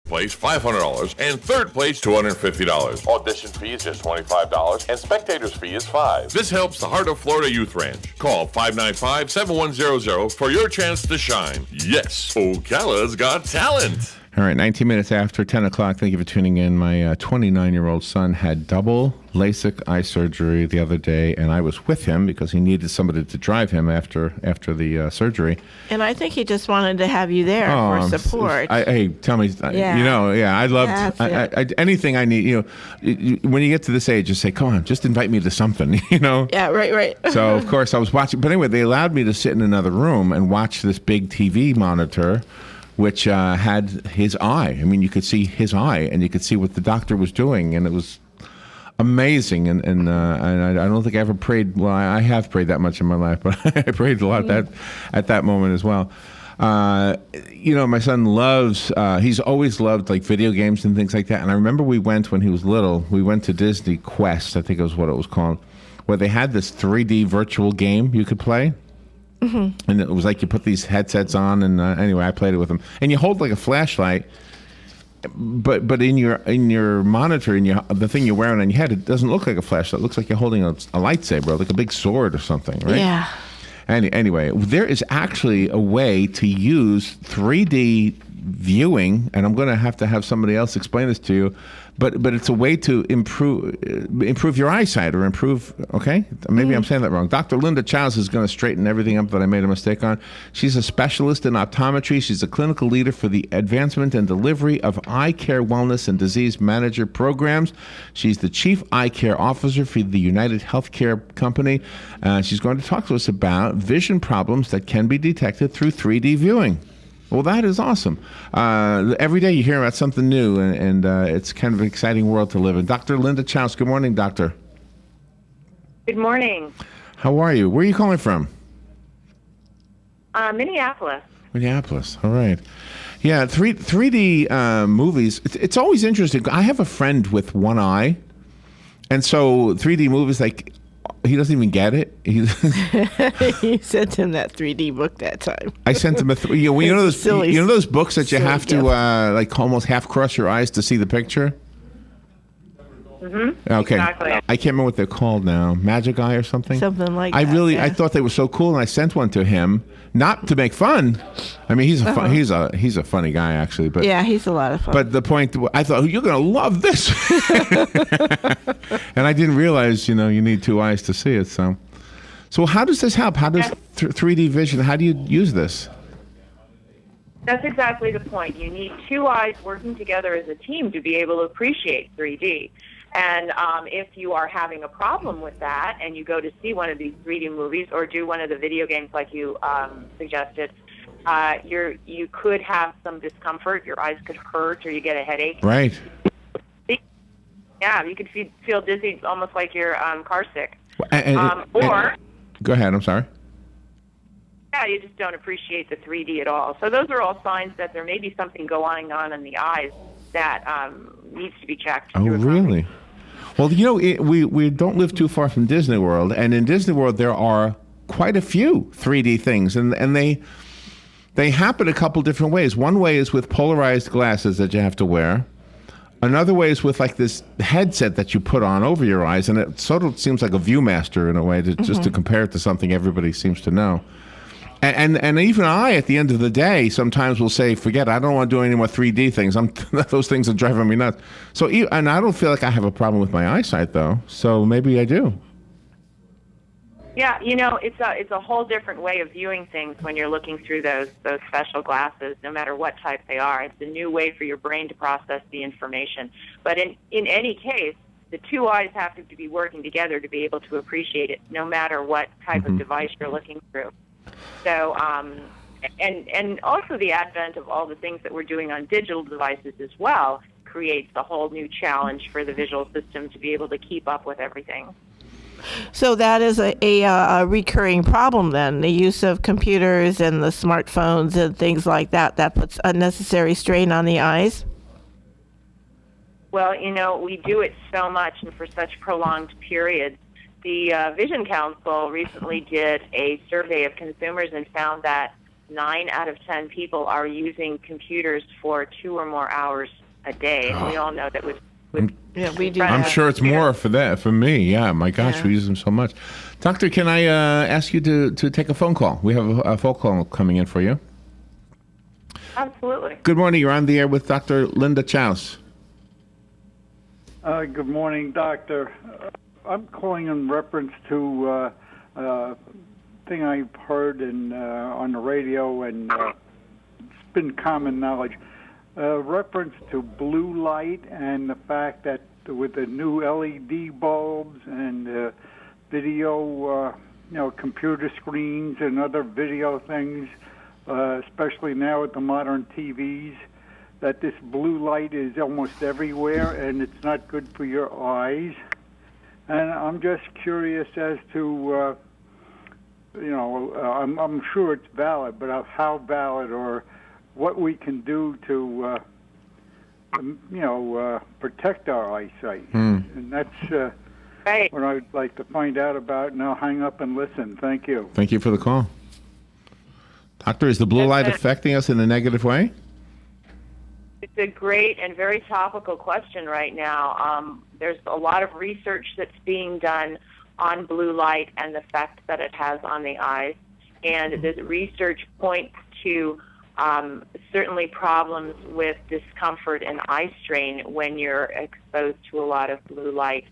place $500 and third place $250. Audition fee is just $25 and spectator's fee is $5. This helps the Heart of Florida Youth Ranch. Call 595-7100 for your chance to shine. Yes, Ocala's got talent. All right, 19 minutes after 10 o'clock. Thank you for tuning in. My 29-year-old son had double LASIK eye surgery the other day, and I was with him because he needed somebody to drive him after the surgery. And I think he just wanted to have you there for support. Hey, tell me, I loved anything I need. When you get to this age, just say, come on, just invite me to something, Yeah, right. So, of course, I was watching. But anyway, they allowed me to sit in another room and watch this big TV monitor, which had his eye. I mean, you could see his eye, and you could see what the doctor was doing, and it was amazing. And I don't think I ever prayed. Well, I have prayed that much in my life, but I prayed a lot at that moment as well. My son loves. He's always loved like video games and things like that. And I remember we went when he was little. We went to Disney Quest, I think it was what it was called, where they had this 3D virtual game you could play. Mm-hmm. And it was like you put these headsets on, and anyway, I played it with him. And you hold like a flashlight, but in your monitor, the thing you're wearing on your head, it doesn't look like a flashlight. It looks like you're holding a lightsaber, like a big sword or something, right? Yeah. Anyway, there is actually a way to use 3D viewing, and I'm going to have somebody else explain this to you. But it's a way to improve your eyesight or improve. Okay, maybe I'm saying that wrong. Dr. Linda Chous is going to straighten everything up that I made a mistake on. She's a specialist in optometry. She's a clinical leader for the advancement and delivery of eye care wellness and disease manager programs. She's the chief eye care officer for the United Healthcare Company. She's going to talk to us about vision problems that can be detected through 3D viewing. Well, that is awesome. Every day you hear about something new, and it's kind of an exciting world to live in. Dr. Linda Chous, good morning, doctor. Good morning. How are you? Where are you calling from? Minneapolis. Minneapolis, all right. Yeah, 3D movies, it's always interesting. I have a friend with one eye, and so 3D movies, like, he doesn't even get it. You sent him that 3D book that time. I sent him those books that you have to like almost half cross your eyes to see the picture. Mm-hmm. Okay. Exactly. I can't remember what they're called now. Magic Eye or something? Something like that. I thought they were so cool, and I sent one to him, not to make fun. I mean, he's a funny guy, actually. But yeah, he's a lot of fun. But the point, I thought, you're going to love this. And I didn't realize, you need two eyes to see it. So how does this help? How does 3D vision, how do you use this? That's exactly the point. You need two eyes working together as a team to be able to appreciate 3D. And if you are having a problem with that and you go to see one of these 3D movies or do one of the video games like you suggested, you could have some discomfort. Your eyes could hurt or you get a headache. Right. Yeah, you could feel dizzy. It's almost like you're car sick. Go ahead, I'm sorry. Yeah, you just don't appreciate the 3D at all. So those are all signs that there may be something going on in the eyes that needs to be checked. Oh, really? Well, we don't live too far from Disney World, and in Disney World there are quite a few 3D things, and they happen a couple different ways. One way is with polarized glasses that you have to wear. Another way is with like this headset that you put on over your eyes, and it sort of seems like a Viewmaster in a way, just to compare it to something everybody seems to know. And even I, at the end of the day, sometimes will say, forget it, I don't want to do any more 3D things. Those things are driving me nuts. And I don't feel like I have a problem with my eyesight, though. So maybe I do. Yeah, it's a whole different way of viewing things when you're looking through those special glasses, no matter what type they are. It's a new way for your brain to process the information. But in any case, the two eyes have to be working together to be able to appreciate it, no matter what type of device you're looking through. So, and also the advent of all the things that we're doing on digital devices as well creates a whole new challenge for the visual system to be able to keep up with everything. So that is a recurring problem then, the use of computers and the smartphones and things like that puts unnecessary strain on the eyes? Well, we do it so much and for such prolonged periods. The Vision Council recently did a survey of consumers and found that 9 out of 10 people are using computers for 2 or more hours a day, and we all know that with Yeah, we do. I'm that. sure it's more for me. Yeah, my gosh, Yeah. we use them so much. Doctor, can I ask you to take a phone call? We have a phone call coming in for you. absolutely. Good morning. You're on the air with Dr. Linda Chous. Good morning, Doctor. I'm calling in reference to thing I've heard on the radio, and it's been common knowledge. Reference to blue light and the fact that with the new LED bulbs and video, computer screens and other video things, especially now with the modern TVs, that this blue light is almost everywhere and it's not good for your eyes. And I'm just curious as to, I'm sure it's valid, but how valid or what we can do to, protect our eyesight. And that's Right. what I'd like to find out about, and I'll hang up and listen. Thank you. Thank you for the call. Doctor, is the blue light affecting us in a negative way? It's a great and very topical question right now. There's a lot of research that's being done on blue light and the effect that it has on the eyes. And the research points to certainly problems with discomfort and eye strain when you're exposed to a lot of blue light.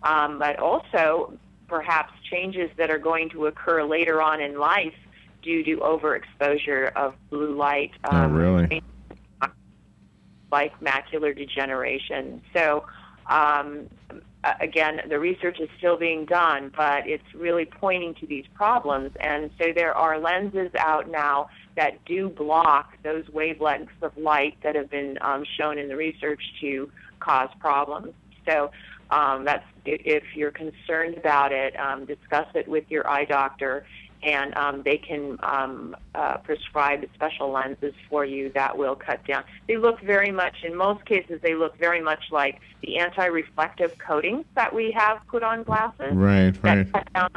But also perhaps changes that are going to occur later on in life due to overexposure of blue light. Oh, really? Like macular degeneration. So, again, the research is still being done, but it's really pointing to these problems. And so there are lenses out now that do block those wavelengths of light that have been shown in the research to cause problems. So that's, if you're concerned about it, discuss it with your eye doctor, and they can prescribe special lenses for you that will cut down. They look very much, in most cases, they look very much like the anti-reflective coatings that we have put on glasses. Right. Cut down.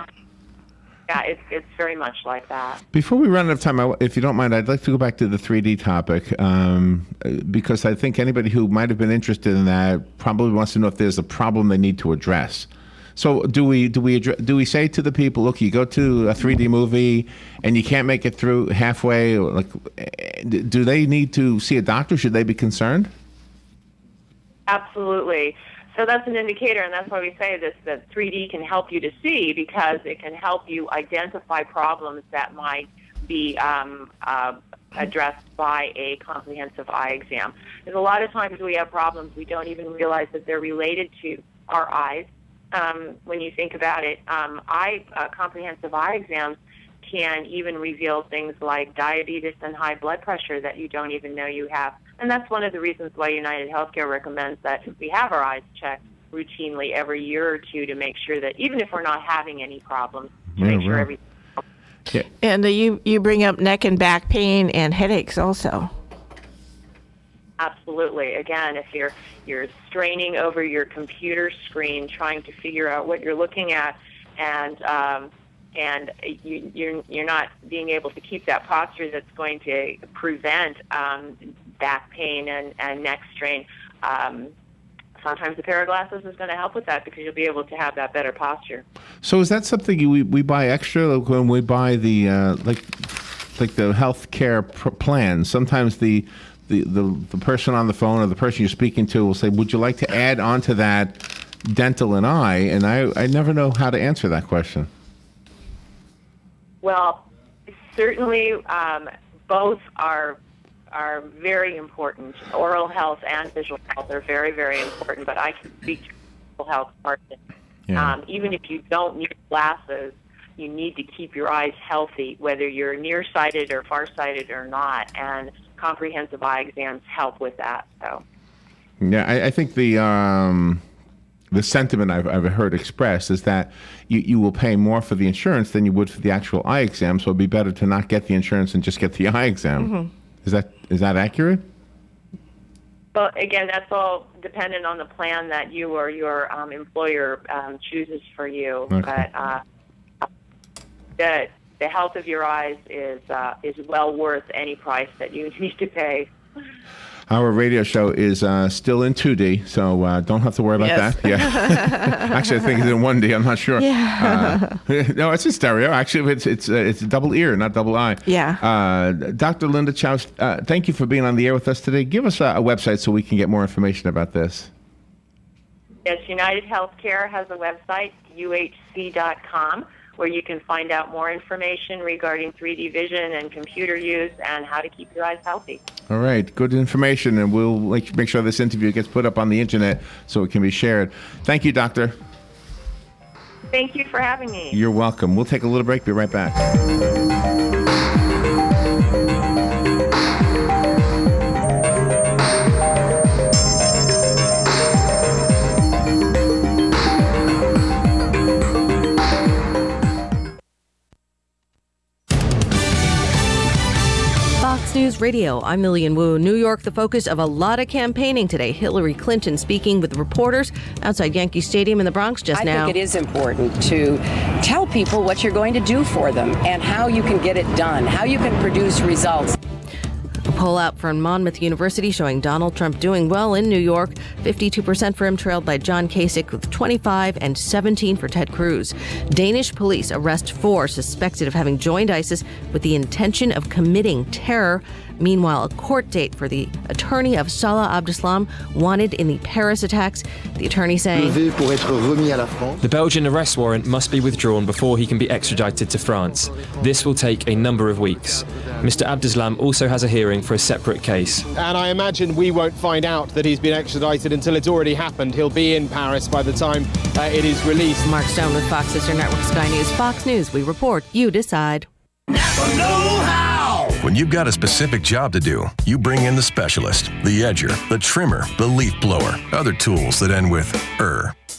Yeah, it's very much like that. Before we run out of time, if you don't mind, I'd like to go back to the 3D topic, because I think anybody who might have been interested in that probably wants to know if there's a problem they need to address. So do we say to the people, look, you go to a 3D movie and you can't make it through halfway, or do they need to see a doctor? Should they be concerned? Absolutely. So that's an indicator, and that's why we say this, that 3D can help you to see, because it can help you identify problems that might be addressed by a comprehensive eye exam. There's a lot of times we have problems we don't even realize that they're related to our eyes. When you think about it, comprehensive eye exams can even reveal things like diabetes and high blood pressure that you don't even know you have. And that's one of the reasons why United Healthcare recommends that we have our eyes checked routinely every year or two to make sure that even if we're not having any problems, to make sure everything. Yeah. And you bring up neck and back pain and headaches also. Absolutely. Again, if you're straining over your computer screen trying to figure out what you're looking at, and you're not being able to keep that posture that's going to prevent back pain and neck strain, sometimes a pair of glasses is going to help with that, because you'll be able to have that better posture. So is that something we buy extra, like when we buy the like the healthcare plan? Sometimes the person on the phone or the person you're speaking to will say, would you like to add on to that dental and eye? And I never know how to answer that question. Well, certainly both are very important. Oral health and visual health are very, very important, but I can speak to the visual health part. Yeah. Even if you don't need glasses, you need to keep your eyes healthy, whether you're nearsighted or farsighted or not, and comprehensive eye exams help with that. So, yeah, I think the sentiment I've heard expressed is that you will pay more for the insurance than you would for the actual eye exam, so it'd be better to not get the insurance and just get the eye exam. Mm-hmm. Is that accurate? Well, again, that's all dependent on the plan that you or your employer chooses for you. Okay. But the health of your eyes is well worth any price that you need to pay. Our radio show is still in 2D, so don't have to worry about Yes. that. Yeah, actually, I think it's in 1D. I'm not sure. Yeah. No, it's in stereo. Actually, it's double ear, not double eye. Yeah. Dr. Linda Chous, thank you for being on the air with us today. Give us a website so we can get more information about this. Yes, United Healthcare has a website, uhc.com, where you can find out more information regarding 3D vision and computer use and how to keep your eyes healthy. All right, good information, and we'll make sure this interview gets put up on the internet so it can be shared. Thank you, Doctor. Thank you for having me. You're welcome. We'll take a little break. Be right back. Fox News Radio, I'm Lillian Wu. New York, the focus of a lot of campaigning today. Hillary Clinton speaking with reporters outside Yankee Stadium in the Bronx just now. I think it is important to tell people what you're going to do for them and how you can get it done, how you can produce results. A poll out from Monmouth University showing Donald Trump doing well in New York. 52% for him, trailed by John Kasich with 25 and 17 for Ted Cruz. Danish police arrest 4 suspected of having joined ISIS with the intention of committing terror. Meanwhile, a court date for the attorney of Salah Abdeslam wanted in the Paris attacks. The attorney saying the Belgian arrest warrant must be withdrawn before he can be extradited to France. This will take a number of weeks. Mr. Abdeslam also has a hearing for a separate case. And I imagine we won't find out that he's been extradited until it's already happened. He'll be in Paris by the time it is released. Mark Stone with Fox Sister Network Sky News. Fox News, we report, you decide. When you've got a specific job to do, you bring in the specialist, the edger, the trimmer, the leaf blower, other tools that end with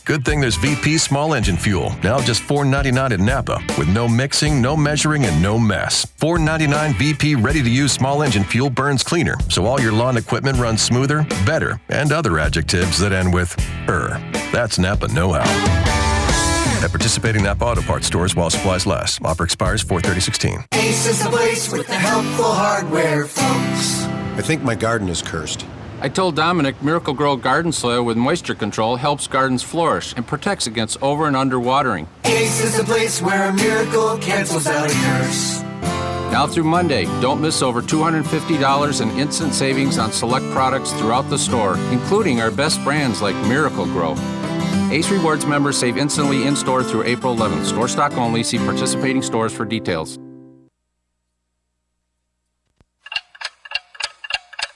Good thing there's VP small engine fuel, now just $4.99 at Napa, with no mixing, no measuring, and no mess. $4.99 VP ready-to-use small engine fuel burns cleaner, so all your lawn equipment runs smoother, better, and other adjectives that end with That's Napa know-how. At participating Napa Auto Parts stores while supplies last. Offer expires 4/30/16. Ace is the place with the helpful hardware, folks. I think my garden is cursed. I told Dominic Miracle Grow garden soil with moisture control helps gardens flourish and protects against over and under watering. Ace is the place where a miracle cancels out a curse. Now through Monday, don't miss over $250 in instant savings on select products throughout the store, including our best brands like Miracle Grow. Ace Rewards members save instantly in-store through April 11th. Store stock only. See participating stores for details.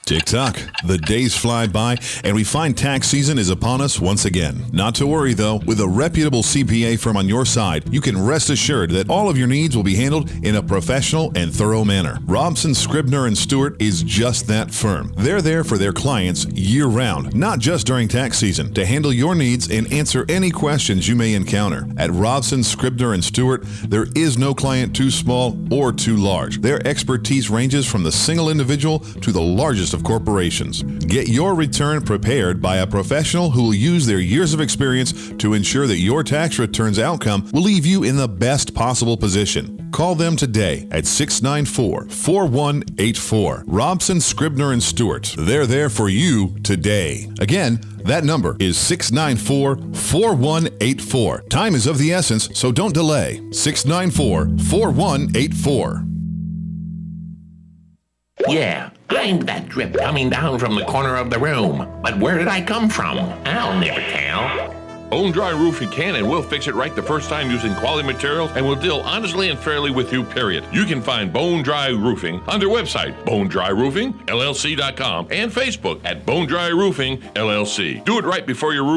Tick-tock. The days fly by, and we find tax season is upon us once again. Not to worry, though. With a reputable CPA firm on your side, you can rest assured that all of your needs will be handled in a professional and thorough manner. Robson, Scribner & Stewart is just that firm. They're there for their clients year-round, not just during tax season, to handle your needs and answer any questions you may encounter. At Robson, Scribner & Stewart, there is no client too small or too large. Their expertise ranges from the single individual to the largest of corporations. Get your return prepared by a professional who will use their years of experience to ensure that your tax return's outcome will leave you in the best possible position. Call them today at 694-4184. Robson, Scribner & Stewart. They're there for you today. Again, that number is 694-4184. Time is of the essence, so don't delay. 694-4184. Yeah, I'm that drip coming down from the corner of the room. But where did I come from? I'll never tell. Bone Dry Roofing can and will fix it right the first time using quality materials and will deal honestly and fairly with you, period. You can find Bone Dry Roofing on their website, bonedryroofingllc.com, and Facebook at Bone Dry Roofing LLC. Do it right before your roof